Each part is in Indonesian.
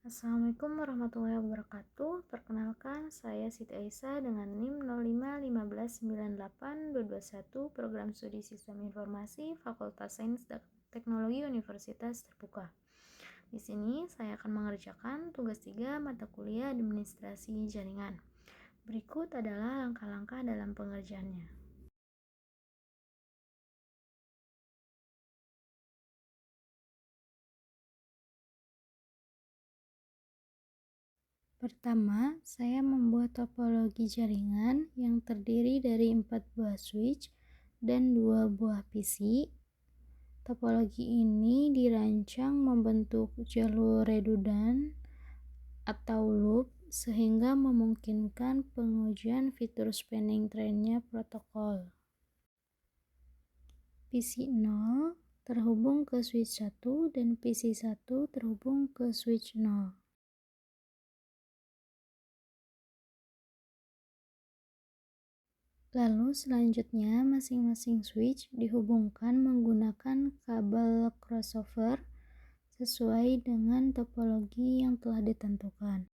Assalamualaikum warahmatullahi wabarakatuh. Perkenalkan, saya Siti Aisyah dengan NIM 0515918221, Program Studi Sistem Informasi, Fakultas Sains dan Teknologi Universitas Terbuka. Di sini saya akan mengerjakan tugas 3 mata kuliah Administrasi Jaringan. Berikut adalah langkah-langkah dalam pengerjaannya. Pertama, saya membuat topologi jaringan yang terdiri dari 4 buah switch dan 2 buah PC. Topologi ini dirancang membentuk jalur redundan atau loop sehingga memungkinkan pengujian fitur spanning tree-nya protokol. PC 0 terhubung ke switch 1 dan PC 1 terhubung ke switch 0. Lalu selanjutnya masing-masing switch dihubungkan menggunakan kabel crossover sesuai dengan topologi yang telah ditentukan.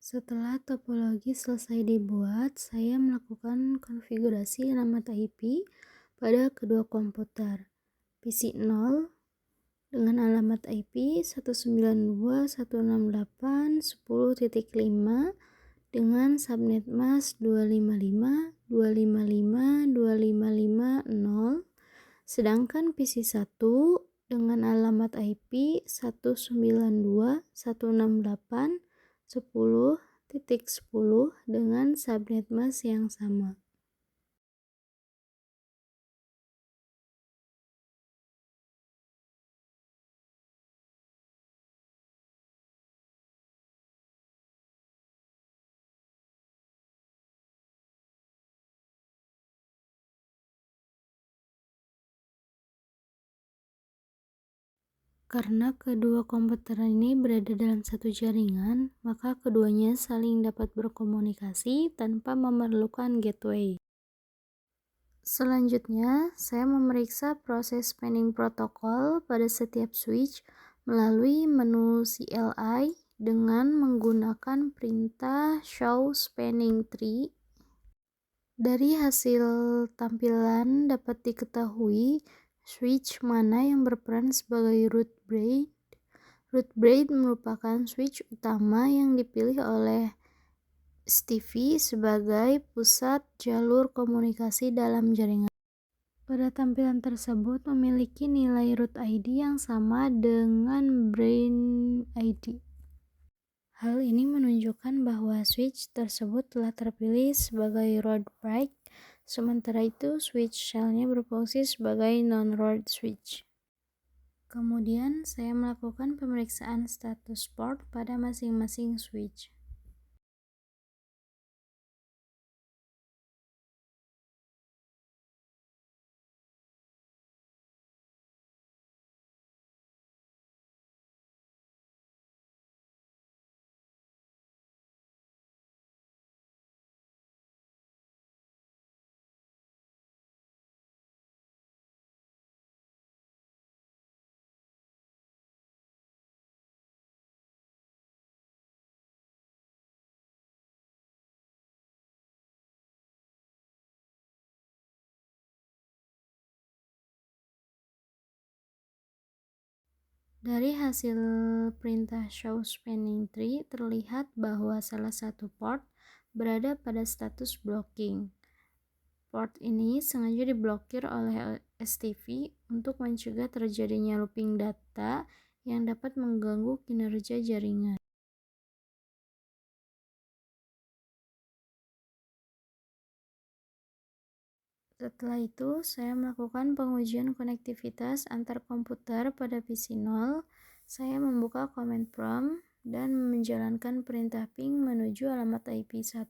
Setelah topologi selesai dibuat, saya melakukan konfigurasi alamat IP pada kedua komputer. PC 0 dengan alamat IP 192.168.10.5 dengan subnet mask 255.255.255.0, sedangkan PC 1 dengan alamat IP 192.168.10.10 dengan subnet mask yang sama. Karena kedua komputer ini berada dalam satu jaringan, maka keduanya saling dapat berkomunikasi tanpa memerlukan gateway. Selanjutnya, saya memeriksa proses spanning protokol pada setiap switch melalui menu CLI dengan menggunakan perintah show spanning tree. Dari hasil tampilan dapat diketahui switch mana yang berperan sebagai root braid. Root braid merupakan switch utama yang dipilih oleh Stevie sebagai pusat jalur komunikasi dalam jaringan. Pada tampilan tersebut memiliki nilai root ID yang sama dengan braid ID. Hal ini menunjukkan bahwa switch tersebut telah terpilih sebagai root braid, sementara itu switch shell-nya berfungsi sebagai non-root switch. Kemudian saya melakukan pemeriksaan status port pada masing-masing switch. Dari hasil perintah show spanning tree terlihat bahwa salah satu port berada pada status blocking. Port ini sengaja diblokir oleh STV untuk mencegah terjadinya looping data yang dapat mengganggu kinerja jaringan. Setelah itu, saya melakukan pengujian konektivitas antar komputer pada PC 0. Saya membuka command prompt dan menjalankan perintah ping menuju alamat IP 1,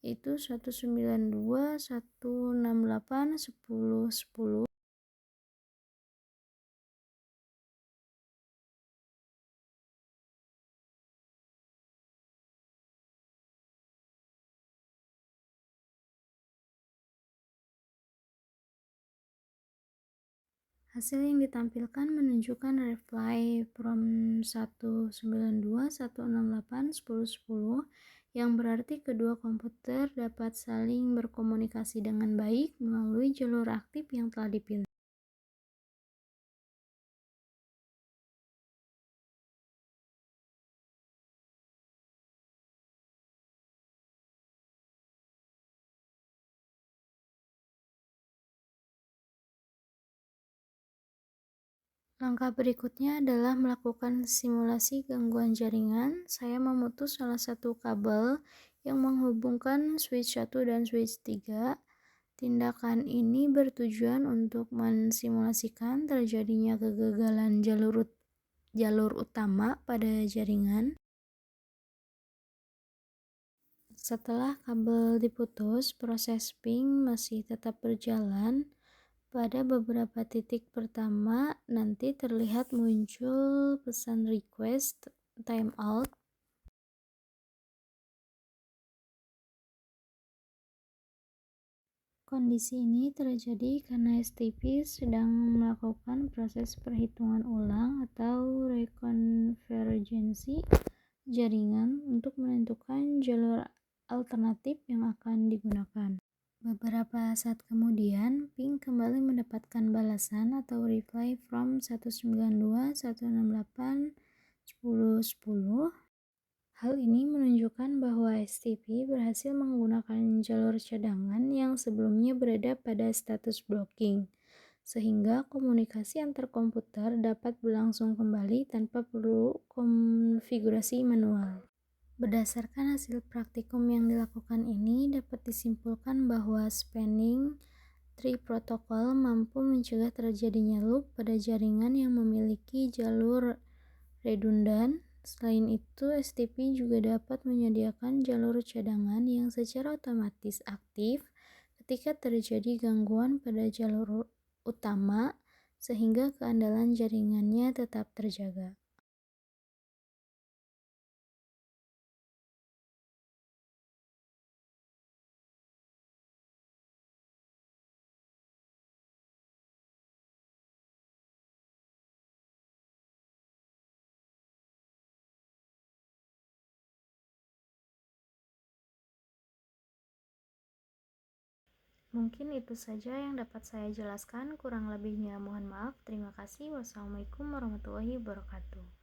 yaitu 192.168.10.10. Hasil yang ditampilkan menunjukkan reply from 192.168.10.10 yang berarti kedua komputer dapat saling berkomunikasi dengan baik melalui jalur aktif yang telah dipilih. Langkah berikutnya adalah melakukan simulasi gangguan jaringan. Saya memutus salah satu kabel yang menghubungkan switch 1 dan switch 3. Tindakan ini bertujuan untuk mensimulasikan terjadinya kegagalan jalur utama pada jaringan. Setelah kabel diputus, proses ping masih tetap berjalan. Pada beberapa titik pertama, nanti terlihat muncul pesan request timeout. Kondisi ini terjadi karena STP sedang melakukan proses perhitungan ulang atau rekonvergensi jaringan untuk menentukan jalur alternatif yang akan digunakan. Beberapa saat kemudian, ping kembali mendapatkan balasan atau reply from 192.168.10.10. Hal ini menunjukkan bahwa STP berhasil menggunakan jalur cadangan yang sebelumnya berada pada status blocking, sehingga komunikasi antar komputer dapat berlangsung kembali tanpa perlu konfigurasi manual. Berdasarkan hasil praktikum yang dilakukan ini, dapat disimpulkan bahwa spanning tree protocol mampu mencegah terjadinya loop pada jaringan yang memiliki jalur redundan. Selain itu, STP juga dapat menyediakan jalur cadangan yang secara otomatis aktif ketika terjadi gangguan pada jalur utama, sehingga keandalan jaringannya tetap terjaga. Mungkin itu saja yang dapat saya jelaskan, kurang lebihnya mohon maaf. Terima kasih. Wassalamualaikum warahmatullahi wabarakatuh.